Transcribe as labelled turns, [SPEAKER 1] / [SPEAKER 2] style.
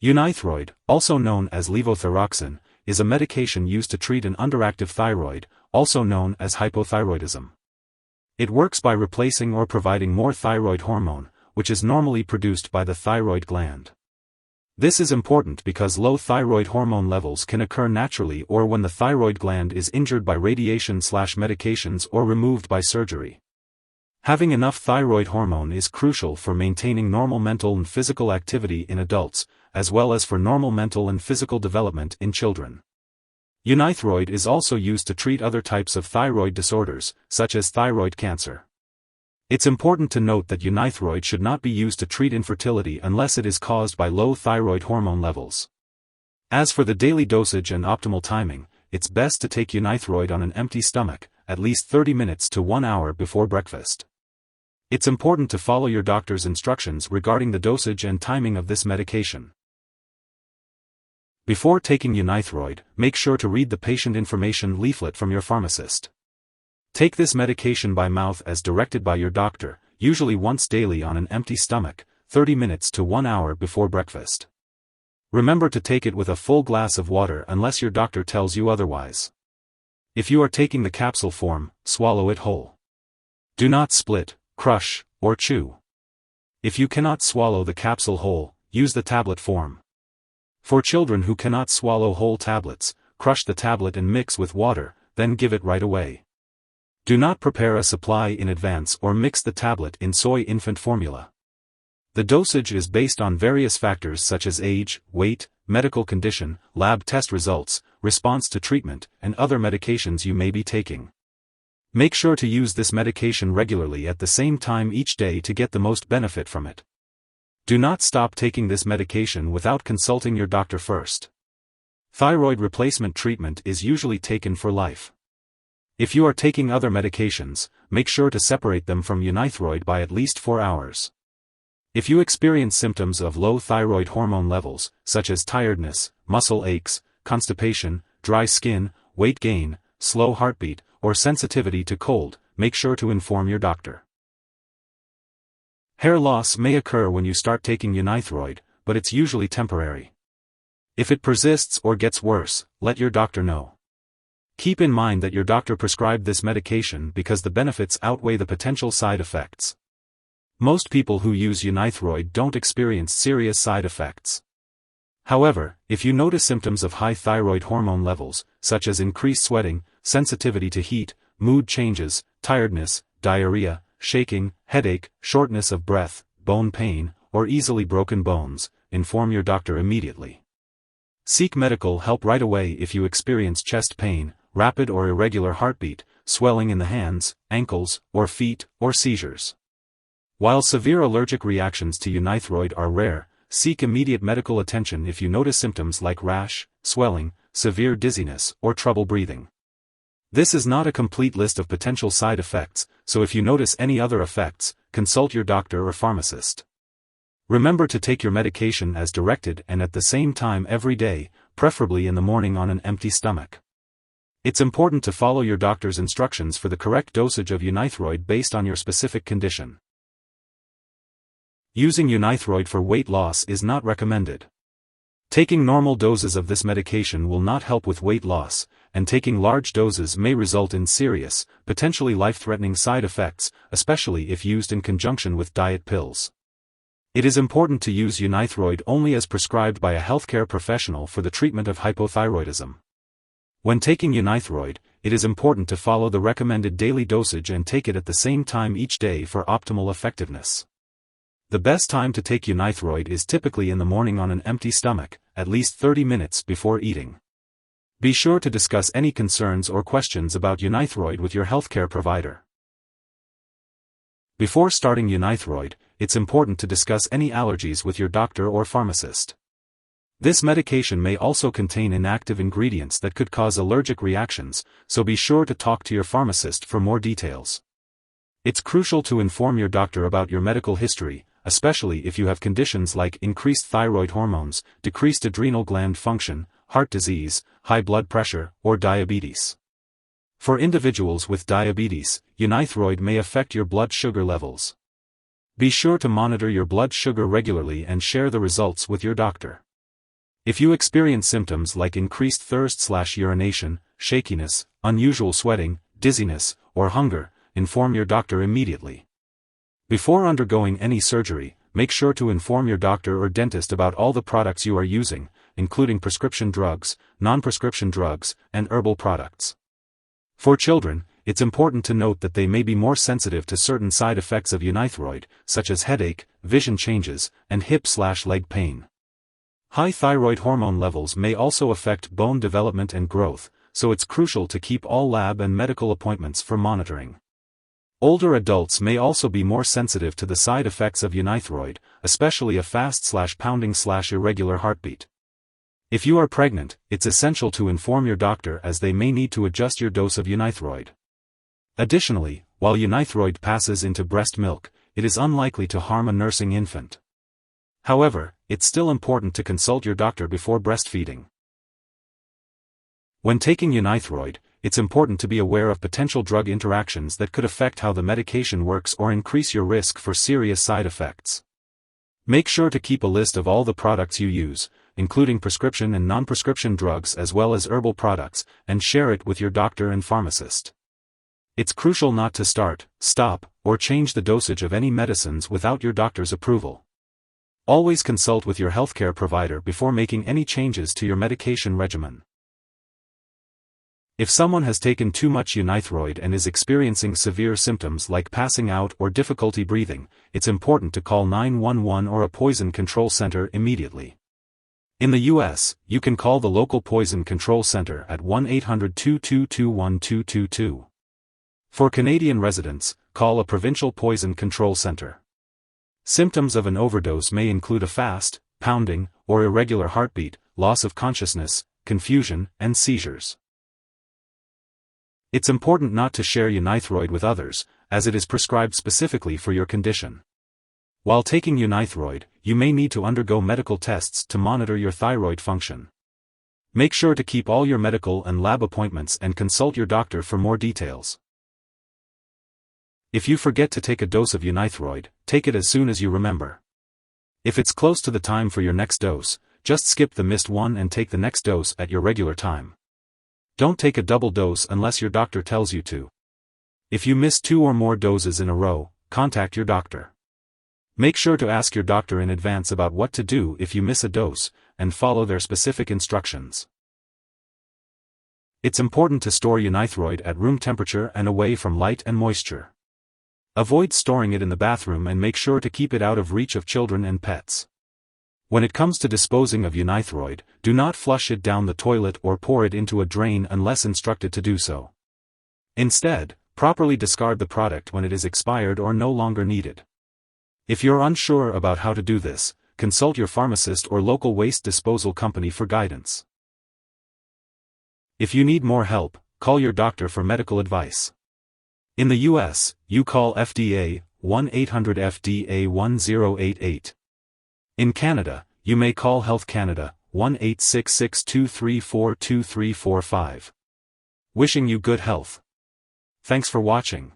[SPEAKER 1] Unithroid, also known as levothyroxine, is a medication used to treat an underactive thyroid, also known as hypothyroidism. It works by replacing or providing more thyroid hormone, which is normally produced by the thyroid gland. This is important because low thyroid hormone levels can occur naturally or when the thyroid gland is injured by radiation/medications or removed by surgery. Having enough thyroid hormone is crucial for maintaining normal mental and physical activity in adults, as well as for normal mental and physical development in children. Unithroid is also used to treat other types of thyroid disorders, such as thyroid cancer. It's important to note that Unithroid should not be used to treat infertility unless it is caused by low thyroid hormone levels. As for the daily dosage and optimal timing, it's best to take Unithroid on an empty stomach, at least 30 minutes to 1 hour before breakfast. It's important to follow your doctor's instructions regarding the dosage and timing of this medication. Before taking Unithroid, make sure to read the patient information leaflet from your pharmacist. Take this medication by mouth as directed by your doctor, usually once daily on an empty stomach, 30 minutes to 1 hour before breakfast. Remember to take it with a full glass of water unless your doctor tells you otherwise. If you are taking the capsule form, swallow it whole. Do not split, crush, or chew. If you cannot swallow the capsule whole, use the tablet form. For children who cannot swallow whole tablets, crush the tablet and mix with water, then give it right away. Do not prepare a supply in advance or mix the tablet in soy infant formula. The dosage is based on various factors such as age, weight, medical condition, lab test results, response to treatment, and other medications you may be taking. Make sure to use this medication regularly at the same time each day to get the most benefit from it. Do not stop taking this medication without consulting your doctor first. Thyroid replacement treatment is usually taken for life. If you are taking other medications, make sure to separate them from Unithroid by at least 4 hours. If you experience symptoms of low thyroid hormone levels, such as tiredness, muscle aches, constipation, dry skin, weight gain, slow heartbeat, or sensitivity to cold, make sure to inform your doctor. Hair loss may occur when you start taking Unithroid, but it's usually temporary. If it persists or gets worse, let your doctor know. Keep in mind that your doctor prescribed this medication because the benefits outweigh the potential side effects. Most people who use Unithroid don't experience serious side effects. However, if you notice symptoms of high thyroid hormone levels, such as increased sweating, sensitivity to heat, mood changes, tiredness, diarrhea, shaking, headache, shortness of breath, bone pain, or easily broken bones, inform your doctor immediately. Seek medical help right away if you experience chest pain, rapid or irregular heartbeat, swelling in the hands, ankles, or feet, or seizures. While severe allergic reactions to Unithroid are rare, seek immediate medical attention if you notice symptoms like rash, swelling, severe dizziness, or trouble breathing. This is not a complete list of potential side effects, so if you notice any other effects, consult your doctor or pharmacist. Remember to take your medication as directed and at the same time every day, preferably in the morning on an empty stomach. It's important to follow your doctor's instructions for the correct dosage of Unithroid based on your specific condition. Using Unithroid for weight loss is not recommended. Taking normal doses of this medication will not help with weight loss, and taking large doses may result in serious, potentially life-threatening side effects, especially if used in conjunction with diet pills. It is important to use Unithroid only as prescribed by a healthcare professional for the treatment of hypothyroidism. When taking Unithroid, it is important to follow the recommended daily dosage and take it at the same time each day for optimal effectiveness. The best time to take Unithroid is typically in the morning on an empty stomach, at least 30 minutes before eating. Be sure to discuss any concerns or questions about Unithroid with your healthcare provider. Before starting Unithroid, it's important to discuss any allergies with your doctor or pharmacist. This medication may also contain inactive ingredients that could cause allergic reactions, so be sure to talk to your pharmacist for more details. It's crucial to inform your doctor about your medical history, especially if you have conditions like increased thyroid hormones, decreased adrenal gland function, heart disease, high blood pressure, or diabetes. For individuals with diabetes, Unithroid may affect your blood sugar levels. Be sure to monitor your blood sugar regularly and share the results with your doctor. If you experience symptoms like increased thirst/urination, shakiness, unusual sweating, dizziness, or hunger, inform your doctor immediately. Before undergoing any surgery, make sure to inform your doctor or dentist about all the products you are using, including prescription drugs, non-prescription drugs, and herbal products. For children, it's important to note that they may be more sensitive to certain side effects of Unithroid, such as headache, vision changes, and hip/leg pain. High thyroid hormone levels may also affect bone development and growth, so it's crucial to keep all lab and medical appointments for monitoring. Older adults may also be more sensitive to the side effects of Unithroid, especially a fast/pounding/irregular heartbeat. If you are pregnant, it's essential to inform your doctor as they may need to adjust your dose of Unithroid. Additionally, while Unithroid passes into breast milk, it is unlikely to harm a nursing infant. However, it's still important to consult your doctor before breastfeeding. When taking Unithroid, it's important to be aware of potential drug interactions that could affect how the medication works or increase your risk for serious side effects. Make sure to keep a list of all the products you use, including prescription and non-prescription drugs as well as herbal products, and share it with your doctor and pharmacist. It's crucial not to start, stop, or change the dosage of any medicines without your doctor's approval. Always consult with your healthcare provider before making any changes to your medication regimen. If someone has taken too much Unithroid and is experiencing severe symptoms like passing out or difficulty breathing, it's important to call 911 or a poison control center immediately. In the U.S., you can call the local poison control center at 1-800-222-1222. For Canadian residents, call a provincial poison control center. Symptoms of an overdose may include a fast, pounding, or irregular heartbeat, loss of consciousness, confusion, and seizures. It's important not to share Unithroid with others, as it is prescribed specifically for your condition. While taking Unithroid, you may need to undergo medical tests to monitor your thyroid function. Make sure to keep all your medical and lab appointments and consult your doctor for more details. If you forget to take a dose of Unithroid, take it as soon as you remember. If it's close to the time for your next dose, just skip the missed one and take the next dose at your regular time. Don't take a double dose unless your doctor tells you to. If you miss 2 or more doses in a row, contact your doctor. Make sure to ask your doctor in advance about what to do if you miss a dose, and follow their specific instructions. It's important to store Unithroid at room temperature and away from light and moisture. Avoid storing it in the bathroom and make sure to keep it out of reach of children and pets. When it comes to disposing of Unithroid, do not flush it down the toilet or pour it into a drain unless instructed to do so. Instead, properly discard the product when it is expired or no longer needed. If you're unsure about how to do this, consult your pharmacist or local waste disposal company for guidance. If you need more help, call your doctor for medical advice. In the U.S., you call FDA, 1-800-FDA-1088. In Canada, you may call Health Canada, 1-866-234-2345. Wishing you good health. Thanks for watching.